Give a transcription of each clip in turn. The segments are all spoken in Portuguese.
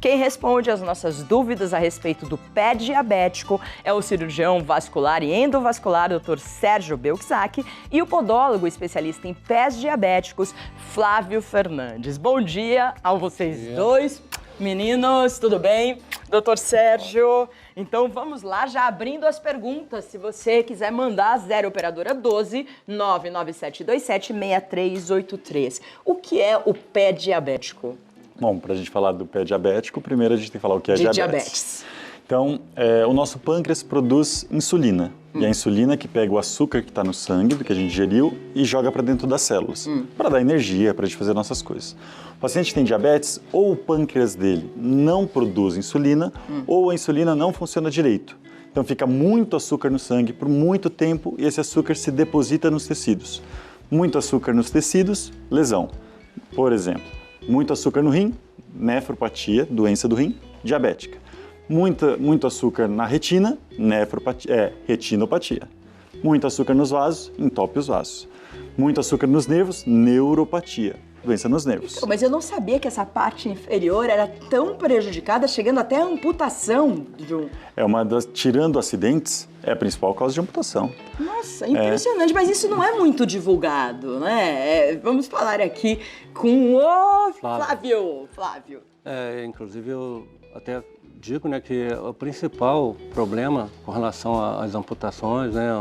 Quem responde às nossas dúvidas a respeito do pé diabético é o cirurgião vascular e endovascular, Dr. Sérgio Belczak, e o podólogo especialista em pés diabéticos, Flávio Fernandes. Bom dia a vocês dois. Meninos, tudo bem? Doutor Sérgio, então vamos lá, já abrindo as perguntas. Se você quiser mandar, 0 operadora 12 99727 6383. O que é o pé diabético? Bom, para a gente falar do pé diabético, primeiro a gente tem que falar o que é diabetes. Então, o nosso pâncreas produz insulina. E a insulina que pega o açúcar que está no sangue, do que a gente ingeriu, e joga para dentro das células, para dar energia, para a gente fazer nossas coisas. O paciente que tem diabetes, ou o pâncreas dele não produz insulina, ou a insulina não funciona direito. Então fica muito açúcar no sangue por muito tempo e esse açúcar se deposita nos tecidos. Muito açúcar nos tecidos, lesão. Por exemplo, muito açúcar no rim, nefropatia, doença do rim, diabética. Muito açúcar na retina, retinopatia. Muito açúcar nos vasos, entope os vasos. Muito açúcar nos nervos, neuropatia, doença nos nervos. Mas eu não sabia que essa parte inferior era tão prejudicada, chegando até a amputação de um... Tirando acidentes, é a principal causa de amputação. Nossa, impressionante, mas isso não é muito divulgado, né? Vamos falar aqui com o Flávio. Inclusive eu até digo, né, que o principal problema com relação às amputações, né,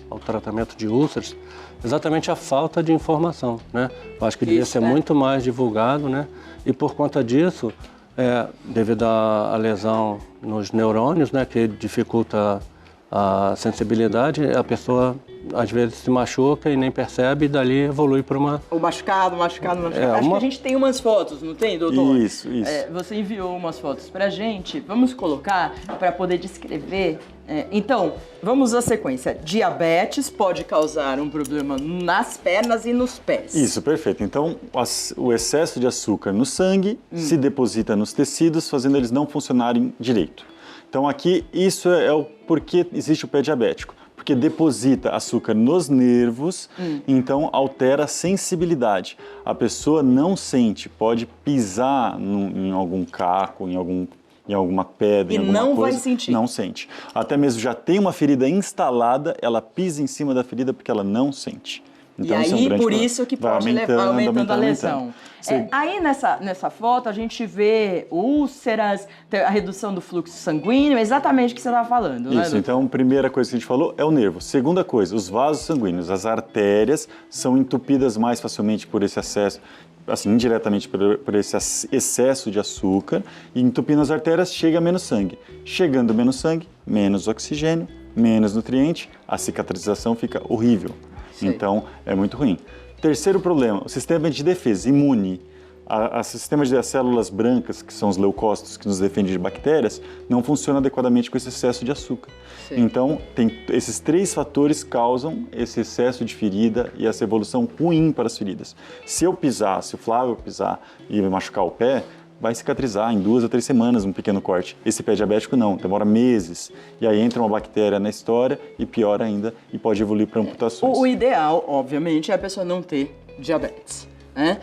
ao tratamento de úlceras, é exatamente a falta de informação, né? Eu acho que devia ser muito mais divulgado, né? E por conta disso, devido à lesão nos neurônios, né, que dificulta a sensibilidade, a pessoa às vezes se machuca e nem percebe e dali evolui para uma... O machucado. Acho que a gente tem umas fotos, não tem, doutor? Isso. Você enviou umas fotos pra gente, vamos colocar para poder descrever. Então, vamos à sequência. Diabetes pode causar um problema nas pernas e nos pés. Isso, perfeito. Então, o excesso de açúcar no sangue se deposita nos tecidos, fazendo eles não funcionarem direito. Então aqui, isso é o porquê existe o pé diabético. Porque deposita açúcar nos nervos, então altera a sensibilidade. A pessoa não sente, pode pisar em algum caco, em alguma pedra, em alguma coisa. E não vai sentir. Não sente. Até mesmo já tem uma ferida instalada, ela pisa em cima da ferida porque ela não sente. Então, e aí, por isso que pode levar aumentando a lesão. Aí, nessa foto, a gente vê úlceras, a redução do fluxo sanguíneo, exatamente o que você estava falando, né? Isso, então, a primeira coisa que a gente falou é o nervo. Segunda coisa, os vasos sanguíneos, as artérias são entupidas mais facilmente por esse excesso, assim, indiretamente por esse excesso de açúcar, e entupindo as artérias, chega menos sangue. Chegando menos sangue, menos oxigênio, menos nutriente, a cicatrização fica horrível. Então, é muito ruim. Terceiro problema, o sistema de defesa imune. O sistema de células brancas, que são os leucócitos que nos defendem de bactérias, não funciona adequadamente com esse excesso de açúcar. Então, esses 3 fatores causam esse excesso de ferida e essa evolução ruim para as feridas. Se o Flávio pisar e machucar o pé, vai cicatrizar em 2 a 3 semanas um pequeno corte. Esse pé diabético não, demora meses. E aí entra uma bactéria na história e pior ainda, e pode evoluir para amputações. O ideal, obviamente, é a pessoa não ter diabetes, né?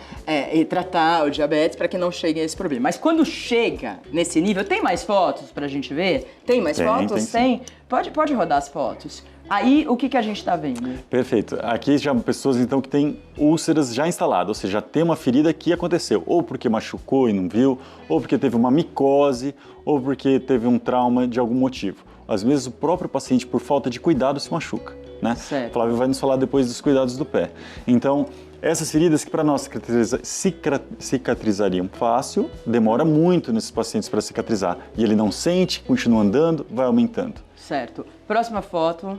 E tratar o diabetes para que não chegue a esse problema. Mas quando chega nesse nível, tem mais fotos para a gente ver? Tem mais fotos? Tem? Pode rodar as fotos. Aí, o que a gente está vendo? Perfeito. Aqui já pessoas, então, que têm úlceras já instaladas, ou seja, já tem uma ferida que aconteceu, ou porque machucou e não viu, ou porque teve uma micose, ou porque teve um trauma de algum motivo. Às vezes, o próprio paciente, por falta de cuidado, se machuca, né? Certo. Flávio vai nos falar depois dos cuidados do pé. Então, essas feridas que para nós cicatrizariam fácil, demora muito nesses pacientes para cicatrizar. E ele não sente, continua andando, vai aumentando. Certo. Próxima foto.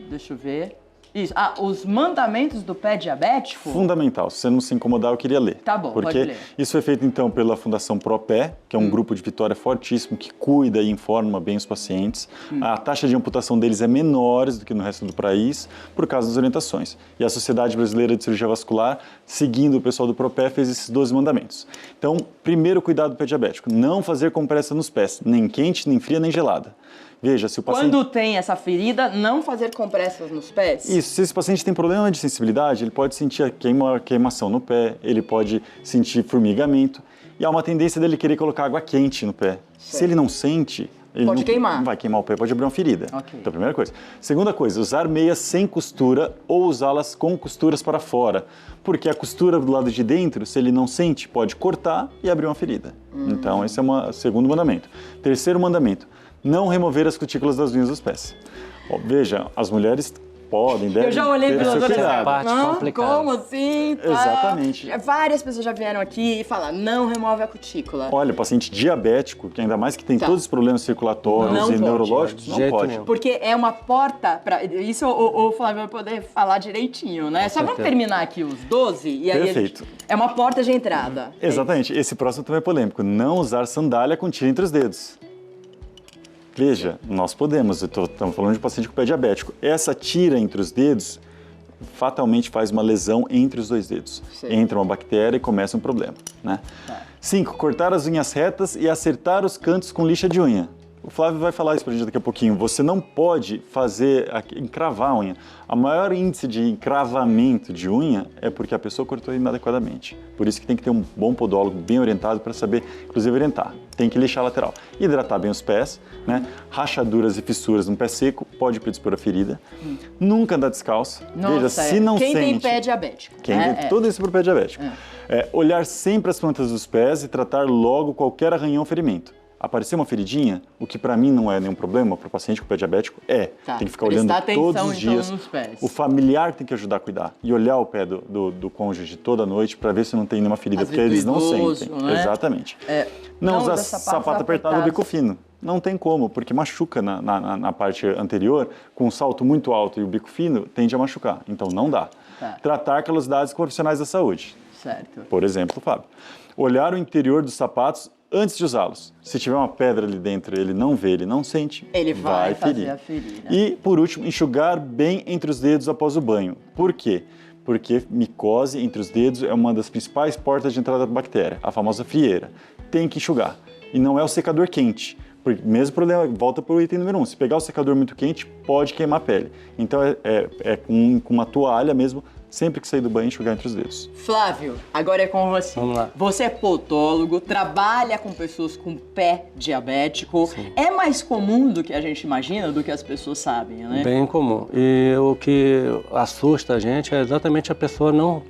Deixa eu ver. Isso. Os mandamentos do pé diabético? Fundamental. Se você não se incomodar, eu queria ler. Tá bom, pode ler. Isso foi feito, então, pela Fundação ProPé, que é um grupo de Vitória fortíssimo, que cuida e informa bem os pacientes. A taxa de amputação deles é menor do que no resto do país, por causa das orientações. E a Sociedade Brasileira de Cirurgia Vascular, seguindo o pessoal do ProPé, fez esses 12 mandamentos. Então, primeiro, cuidado do pé diabético. Não fazer compressa nos pés, nem quente, nem fria, nem gelada. Veja, se o paciente... Quando tem essa ferida, não fazer compressas nos pés? Isso, se esse paciente tem problema de sensibilidade, ele pode sentir a queimação no pé, ele pode sentir formigamento. E há uma tendência dele querer colocar água quente no pé. Se ele não sente, ele Pode não queimar. vai queimar o pé, pode abrir uma ferida. Ok. Então, primeira coisa. Segunda coisa, usar meias sem costura ou usá-las com costuras para fora. Porque a costura do lado de dentro, se ele não sente, pode cortar e abrir uma ferida. Então, esse é o segundo mandamento. Terceiro mandamento, não remover as cutículas das unhas dos pés. Ó, veja, as mulheres podem, devem Eu já olhei ter para seu doutora cuidado. parte complicada. Como assim? Tá? Exatamente. Várias pessoas já vieram aqui e falaram, não remove a cutícula. Olha, o paciente diabético, que ainda mais que tem Tá. todos os problemas circulatórios Não e pode. neurológicos, De não jeito pode. nenhum. Porque é uma porta para isso o Flávio vai poder falar direitinho, né? Só vamos certeza. terminar aqui os 12 e aí Perfeito. é uma porta de entrada. Exatamente. Esse próximo também é polêmico. Não usar sandália com tira entre os dedos. Veja, nós podemos, estamos falando de um paciente com pé diabético. Essa tira entre os dedos fatalmente faz uma lesão entre os dois dedos. Sim. Entra uma bactéria e começa um problema, né? 5. Cortar as unhas retas e acertar os cantos com lixa de unha. O Flávio vai falar isso pra gente daqui a pouquinho. Você não pode encravar a unha. A maior índice de encravamento de unha é porque a pessoa cortou inadequadamente. Por isso que tem que ter um bom podólogo bem orientado para saber, inclusive, orientar. Tem que lixar a lateral. Hidratar bem os pés, né? Rachaduras e fissuras no pé seco pode predispor a ferida. Nunca andar descalço. Nossa, Veja, se não quem tem sente... pé diabético. Quem né? tem tudo isso para o pé diabético. Olhar sempre as plantas dos pés e tratar logo qualquer arranhão ou ferimento. Aparecer uma feridinha, o que para mim não é nenhum problema, para o paciente com pé diabético, Tá. tem que ficar olhando Prestar atenção, todos os então, dias. nos pés. O familiar tem que ajudar a cuidar e olhar o pé do cônjuge toda noite para ver se não tem nenhuma ferida, Às porque vezes eles não do idoso, sentem. né? Exatamente. não Não usar usar sapatos sapato apertado ou apertados. bico fino. Não tem como, porque machuca na parte anterior, com um salto muito alto e o bico fino, tende a machucar. Então não dá. Tá. Tratar calosidades com profissionais da saúde. Certo. Por exemplo, Fábio. Olhar o interior dos sapatos antes de usá-los. Se tiver uma pedra ali dentro, ele não vê, ele não sente, Ele vai fazer ferir. a ferida. E, por último, enxugar bem entre os dedos após o banho. Por quê? Porque micose entre os dedos é uma das principais portas de entrada da bactéria, a famosa frieira. Tem que enxugar. E não é o secador quente. Porque mesmo problema, volta para o item número 1. Se pegar o secador muito quente, pode queimar a pele. Então é com uma toalha mesmo, sempre que sair do banho, enxugar entre os dedos. Flávio, agora é com você. Vamos lá. Você é podólogo, trabalha com pessoas com pé diabético. É mais comum do que a gente imagina, do que as pessoas sabem, né? Bem comum. E o que assusta a gente é exatamente a pessoa não...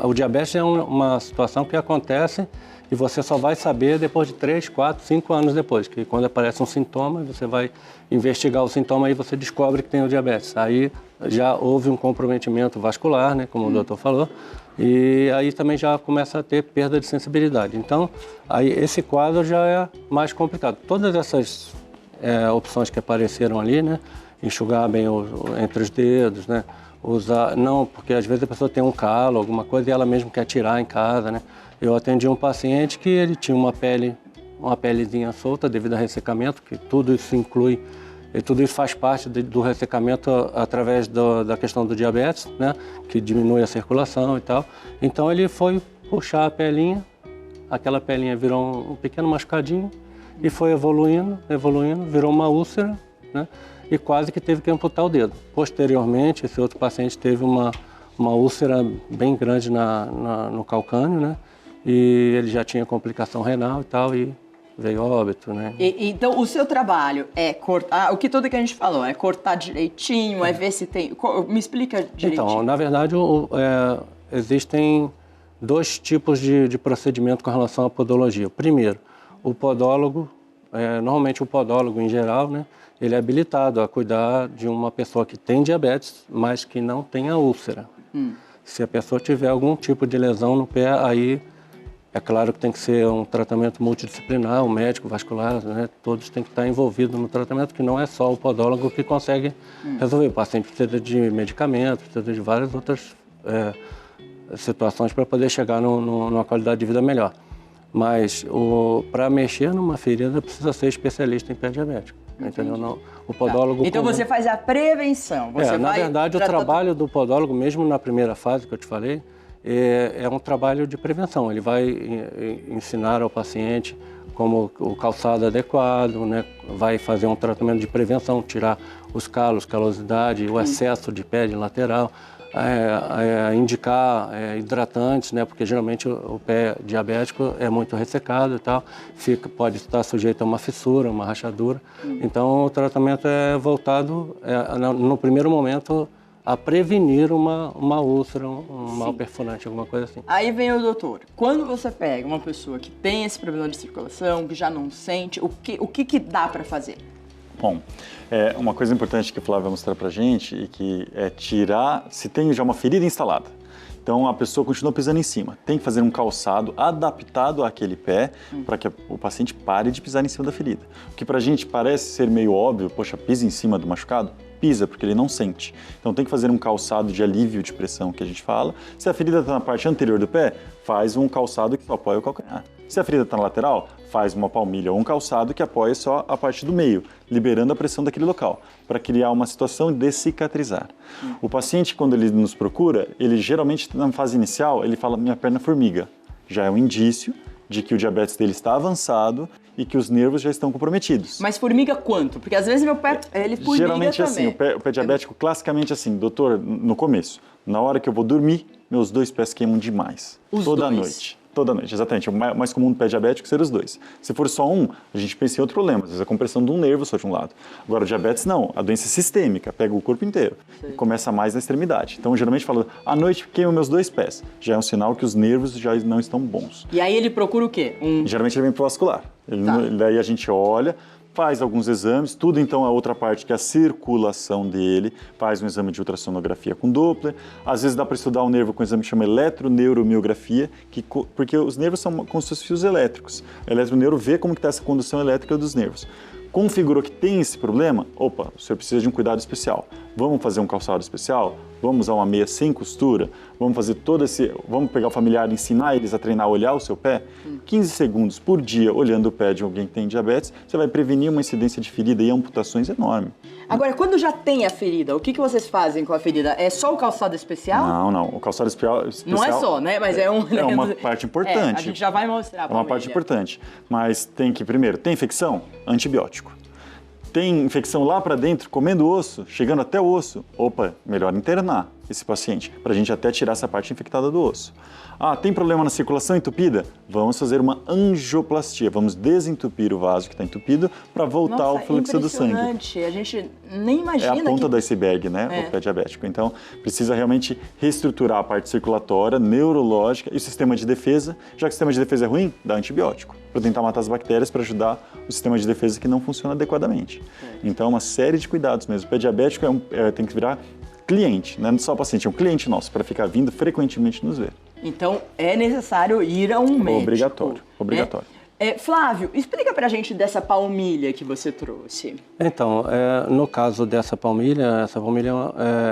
O diabetes é uma situação que acontece e você só vai saber depois de 3, 4, 5 anos depois, que quando aparece um sintoma, você vai investigar o sintoma e você descobre que tem o diabetes. Aí já houve um comprometimento vascular, né, como o doutor falou, e aí também já começa a ter perda de sensibilidade. Então, aí esse quadro já é mais complicado. Todas essas opções que apareceram ali, né, enxugar bem entre os dedos, né, usar, não, porque às vezes a pessoa tem um calo, alguma coisa e ela mesmo quer tirar em casa, né. Eu atendi um paciente que ele tinha uma pelezinha solta devido a ressecamento, que tudo isso inclui, e tudo isso faz parte do ressecamento através da questão do diabetes, né, que diminui a circulação e tal. Então ele foi puxar a pelinha, aquela pelinha virou um pequeno machucadinho e foi evoluindo, virou uma úlcera, né, e quase que teve que amputar o dedo. Posteriormente, esse outro paciente teve uma úlcera bem grande no calcâneo, né, e ele já tinha complicação renal e tal, e veio a óbito, né? Então, o seu trabalho é cortar, o que tudo que a gente falou, é cortar direitinho, é ver se tem... Me explica direitinho. Então, na verdade, existem dois tipos de procedimento com relação à podologia. Primeiro, o podólogo, normalmente o podólogo em geral, né, ele é habilitado a cuidar de uma pessoa que tem diabetes, mas que não tem a úlcera. Se a pessoa tiver algum tipo de lesão no pé, aí é claro que tem que ser um tratamento multidisciplinar, um médico vascular, né, todos têm que estar envolvidos no tratamento, que não é só o podólogo que consegue resolver. O paciente precisa de medicamentos, precisa de várias outras situações para poder chegar numa qualidade de vida melhor. Mas para mexer numa ferida precisa ser especialista em pé diabético. Entendeu? Não, o podólogo... Então você faz a prevenção. Você na vai verdade, o trabalho do podólogo, mesmo na primeira fase que eu te falei, é um trabalho de prevenção. Ele vai ensinar ao paciente como o calçado adequado, né? Vai fazer um tratamento de prevenção, tirar os calos, calosidade, o excesso de pele lateral, indicar hidratantes, né? Porque geralmente o pé diabético é muito ressecado e tal, pode estar sujeito a uma fissura, uma rachadura. Então o tratamento é voltado, no primeiro momento, a prevenir uma úlcera, um mal perfurante, alguma coisa assim. Aí vem o doutor. Quando você pega uma pessoa que tem esse problema de circulação, que já não sente, o que dá para fazer? Bom, uma coisa importante que o Flávio vai mostrar pra gente e que é tirar, se tem já uma ferida instalada. Então a pessoa continua pisando em cima. Tem que fazer um calçado adaptado àquele pé para que o paciente pare de pisar em cima da ferida. O que pra gente parece ser meio óbvio, poxa, pisa em cima do machucado? Pisa, porque ele não sente. Então tem que fazer um calçado de alívio de pressão, que a gente fala. Se a ferida está na parte anterior do pé, faz um calçado que apoia o calcanhar. Se a ferida está na lateral, faz uma palmilha ou um calçado que apoia só a parte do meio, liberando a pressão daquele local, para criar uma situação de cicatrizar. O paciente, quando ele nos procura, ele geralmente, na fase inicial, ele fala, minha perna formiga. Já é um indício de que o diabetes dele está avançado e que os nervos já estão comprometidos. Mas formiga quanto? Porque às vezes meu pé, ele formiga geralmente também. Assim, o pé diabético, classicamente assim, doutor, no começo, na hora que eu vou dormir, meus 2 pés queimam demais. Toda noite. Toda noite, exatamente. O mais comum do pé diabético ser os 2. Se for só um, a gente pensa em outro problema, às vezes a compressão de um nervo só de um lado. Agora, o diabetes não, a doença é sistêmica, pega o corpo inteiro. E começa mais na extremidade. Então, geralmente fala, à noite queima meus 2 pés. Já é um sinal que os nervos já não estão bons. E aí ele procura o quê? Geralmente ele vem pro vascular. Daí a gente olha, faz alguns exames, tudo então a outra parte que é a circulação dele, faz um exame de ultrassonografia com Doppler, às vezes dá para estudar o nervo com um exame que chama eletroneuromiografia, porque os nervos são como se fossem fios elétricos. O eletroneuro vê como está essa condução elétrica dos nervos. Configurou que tem esse problema, opa, o senhor precisa de um cuidado especial. Vamos fazer um calçado especial? Vamos usar uma meia sem costura? Vamos pegar o familiar e ensinar eles a treinar a olhar o seu pé? 15 segundos por dia olhando o pé de alguém que tem diabetes, você vai prevenir uma incidência de ferida e amputações enorme. Agora, quando já tem a ferida, o que vocês fazem com a ferida? É só o calçado especial? Não. O calçado especial... Não é só, né? Mas é uma parte importante. A gente já vai mostrar. É uma parte importante. Mas tem que, primeiro, tem infecção? Antibiótico. Tem infecção lá para dentro, comendo osso, chegando até o osso? Opa, melhor internar esse paciente, para a gente até tirar essa parte infectada do osso. Ah, tem problema na circulação entupida? Vamos fazer uma angioplastia, vamos desentupir o vaso que está entupido para voltar o fluxo do sangue. Impressionante, a gente nem imagina. É a ponta do iceberg, né, o pé diabético. Então, precisa realmente reestruturar a parte circulatória, neurológica e o sistema de defesa. Já que o sistema de defesa é ruim, dá antibiótico, para tentar matar as bactérias, para ajudar o sistema de defesa que não funciona adequadamente. Então, uma série de cuidados mesmo. O pé diabético tem que virar cliente, não é só paciente, é um cliente nosso, para ficar vindo frequentemente nos ver. Então, é necessário ir a um médico. Obrigatório. Flávio, explica pra gente dessa palmilha que você trouxe. Então, no caso dessa palmilha,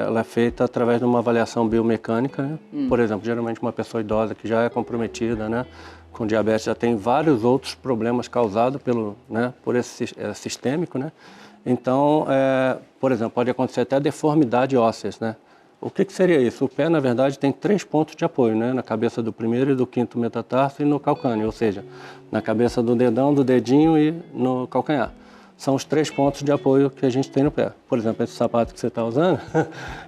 ela é feita através de uma avaliação biomecânica, né? Por exemplo, geralmente uma pessoa idosa que já é comprometida, né, com diabetes, já tem vários outros problemas causados por esse sistêmico, né? Então, por exemplo, pode acontecer até deformidade ósseas, né? O que seria isso? O pé, na verdade, tem 3 pontos de apoio, né? Na cabeça do primeiro e do quinto metatarso e no calcâneo, ou seja, na cabeça do dedão, do dedinho e no calcanhar. São os 3 pontos de apoio que a gente tem no pé. Por exemplo, esse sapato que você está usando,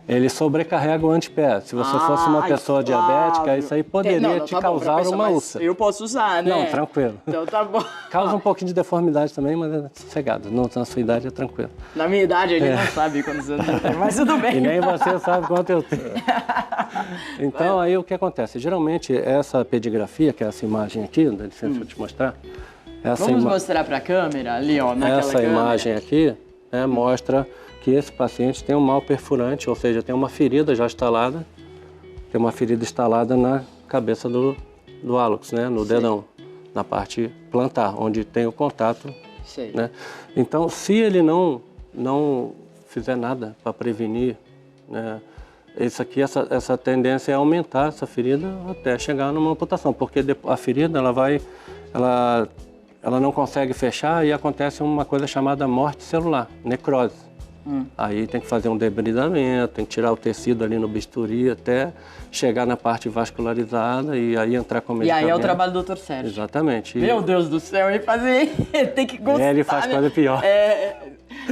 ele sobrecarrega o antepé. Se você fosse uma pessoa diabética, isso aí poderia te causar uma úlcera. Eu posso usar, né? Não, tranquilo. Então tá bom. Causa um pouquinho de deformidade também, mas é sossegado. Na sua idade é tranquilo. Na minha idade, ele não sabe quantos anos eu tenho, mas tudo bem. E nem você sabe quanto eu tenho. Então, aí o que acontece? Geralmente, essa pedigrafia, que é essa imagem aqui, dá licença eu te mostrar. Vamos mostrar para a câmera, ali, ó, naquela Essa câmera. imagem aqui mostra que esse paciente tem um mal perfurante, ou seja, tem uma ferida já instalada, tem uma ferida instalada na cabeça do hálux, né, no dedão, na parte plantar, onde tem o contato. Né? Então, se ele não fizer nada para prevenir, né, essa tendência é aumentar essa ferida até chegar numa amputação, porque a ferida ela não consegue fechar e acontece uma coisa chamada morte celular, necrose. Aí tem que fazer um debridamento, tem que tirar o tecido ali no bisturi até chegar na parte vascularizada e aí entrar com medicamento. E aí é o trabalho do Dr. Sérgio. Exatamente. Meu Deus do céu, ele tem que gostar. Ele faz coisa pior.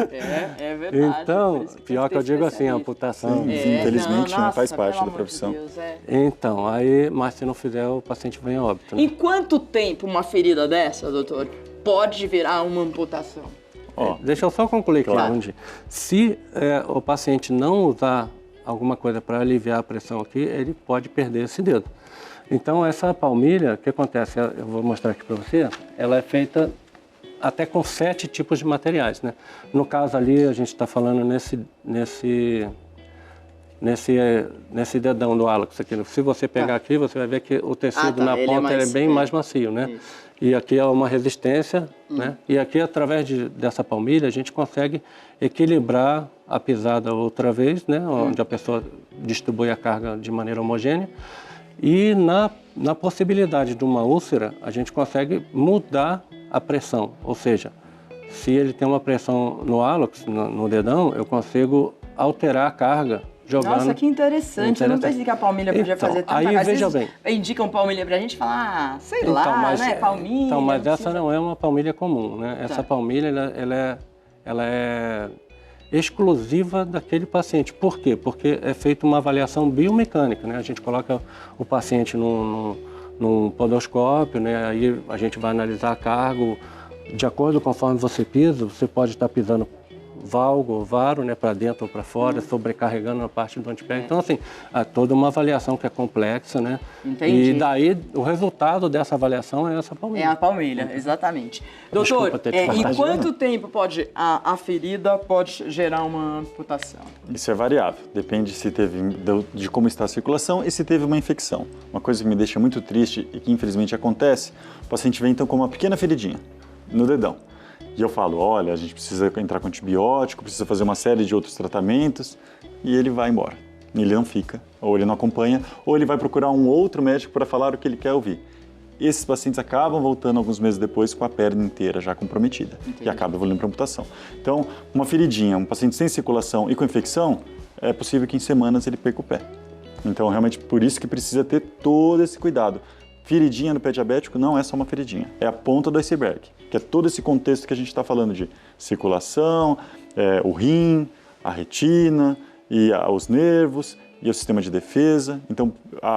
É verdade. Então, por isso tem pior que ter eu digo assim, a especialista. amputação. Sim, infelizmente não faz nossa, parte pelo da amor profissão. de Deus, Então, mas se não fizer, o paciente vem a óbito. Né? Em quanto tempo uma ferida dessa, doutor, pode virar uma amputação? Ó, Deixa eu só concluir aqui, Claro. onde se o paciente não usar alguma coisa para aliviar a pressão aqui, ele pode perder esse dedo. Então, essa palmilha, o que acontece? Eu vou mostrar aqui para você, ela é feita até com 7 tipos de materiais, né? No caso ali, a gente está falando nesse dedão do hálux aqui. Se você pegar aqui, você vai ver que o tecido na ponta ele é bem mais macio, né? Isso. E aqui é uma resistência, né? E aqui, através dessa palmilha, a gente consegue equilibrar a pisada outra vez, né? Onde a pessoa distribui a carga de maneira homogênea. E na possibilidade de uma úlcera, a gente consegue mudar a pressão. Ou seja, se ele tem uma pressão no hálux, no dedão, eu consigo alterar a carga jogando. Nossa, que interessante. Eu não pensei que a palmilha podia fazer tanta aí, coisa. veja bem. Indicam palmilha pra gente e falar, sei lá, né? Palmilha. Então, mas essa não é uma palmilha comum, né? Essa palmilha, ela é exclusiva daquele paciente. Por quê? Porque é feita uma avaliação biomecânica, né? A gente coloca o paciente num podoscópio, né? Aí a gente vai analisar a carga. De acordo conforme você pisa, você pode estar pisando valgo ou varo, né, para dentro ou para fora, sobrecarregando na parte do antepé. Então, assim, há toda uma avaliação que é complexa, né? Entendi. E daí, o resultado dessa avaliação é essa palmilha. É a palmilha, exatamente. Doutor, em quanto tempo pode a ferida pode gerar uma amputação? Isso é variável, depende se teve de como está a circulação e se teve uma infecção. Uma coisa que me deixa muito triste e que infelizmente acontece, o paciente vem então com uma pequena feridinha no dedão. E eu falo, olha, a gente precisa entrar com antibiótico, precisa fazer uma série de outros tratamentos, e ele vai embora. Ele não fica, ou ele não acompanha, ou ele vai procurar um outro médico para falar o que ele quer ouvir. Esses pacientes acabam voltando alguns meses depois com a perna inteira já comprometida. Entendi. E acaba evoluindo para amputação. Então, uma feridinha, um paciente sem circulação e com infecção, é possível que em semanas ele perca o pé. Então, realmente, por isso que precisa ter todo esse cuidado. Feridinha no pé diabético não é só uma feridinha, é a ponta do iceberg, que é todo esse contexto que a gente está falando de circulação, o rim, a retina, e os nervos e o sistema de defesa. Então,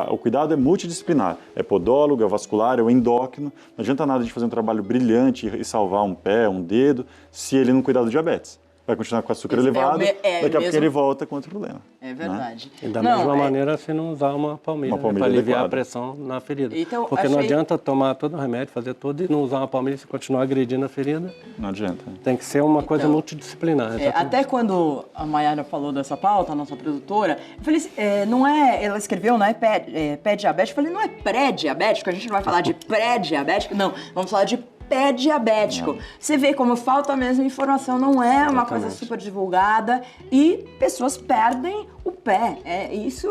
o cuidado é multidisciplinar, é podólogo, é vascular, é o endócrino. Não adianta nada de fazer um trabalho brilhante e salvar um pé, um dedo, se ele não cuidar do diabetes. Vai continuar com o açúcar elevado, daqui a pouco ele volta com outro problema. É verdade. Né? E da mesma maneira, se não usar uma palmilha para aliviar a pressão na ferida. Então, porque não adianta tomar todo o remédio, fazer tudo e não usar uma palmilha se continuar agredindo a ferida. Não adianta. Tem que ser uma coisa multidisciplinar. Até quando a Mayara falou dessa pauta, a nossa produtora, eu falei assim, não é, ela escreveu, não é pé diabético, eu falei, não é pré-diabético, a gente não vai falar de pré-diabético, não, vamos falar de pé diabético. Você vê como falta mesmo informação, não é uma coisa super divulgada e pessoas perdem o pé. Isso,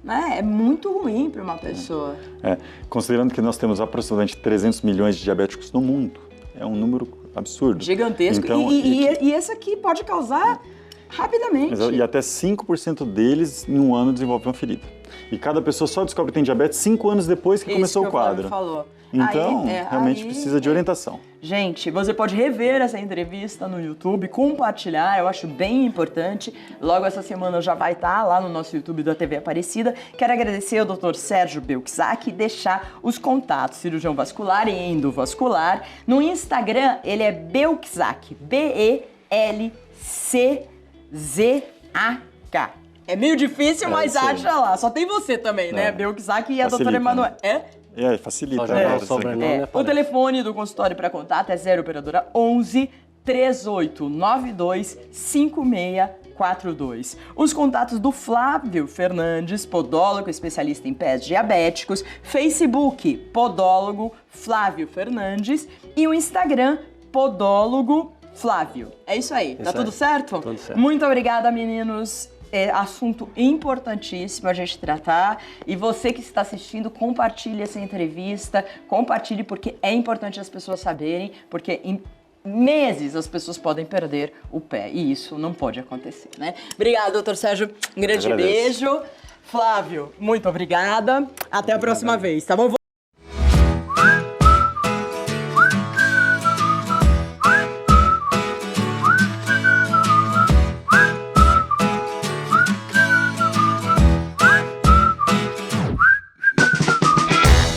né, é muito ruim para uma pessoa. Considerando que nós temos aproximadamente 300 milhões de diabéticos no mundo, é um número absurdo. Gigantesco. Então, e esse aqui pode causar rapidamente. E até 5% deles em um ano desenvolvem uma ferida. E cada pessoa só descobre que tem diabetes 5 anos depois que começou o quadro. Falou. Então, realmente precisa de orientação. Gente, você pode rever essa entrevista no YouTube, compartilhar, eu acho bem importante. Logo essa semana já vai estar lá no nosso YouTube da TV Aparecida. Quero agradecer ao Dr. Sérgio Belczak e deixar os contatos, cirurgião vascular e endovascular. No Instagram, ele é Belczak, BELCZAK. É meio difícil, mas acha lá. Só tem você também, né? Belczak e a doutora Emanuela. Facilita. O telefone do consultório para contato é 0 operadora 11 3892 5642. Os contatos do Flávio Fernandes, podólogo especialista em pés diabéticos, Facebook, podólogo Flávio Fernandes e o Instagram, podólogo Flávio. É isso aí. Tá tudo certo? Tudo certo. Muito obrigada, meninos. É assunto importantíssimo a gente tratar. E você que está assistindo, compartilhe essa entrevista, compartilhe porque é importante as pessoas saberem, porque em meses as pessoas podem perder o pé e isso não pode acontecer, né? Obrigada, doutor Sérgio. Um grande beijo. Flávio, muito obrigada. Até a próxima vez, tá bom?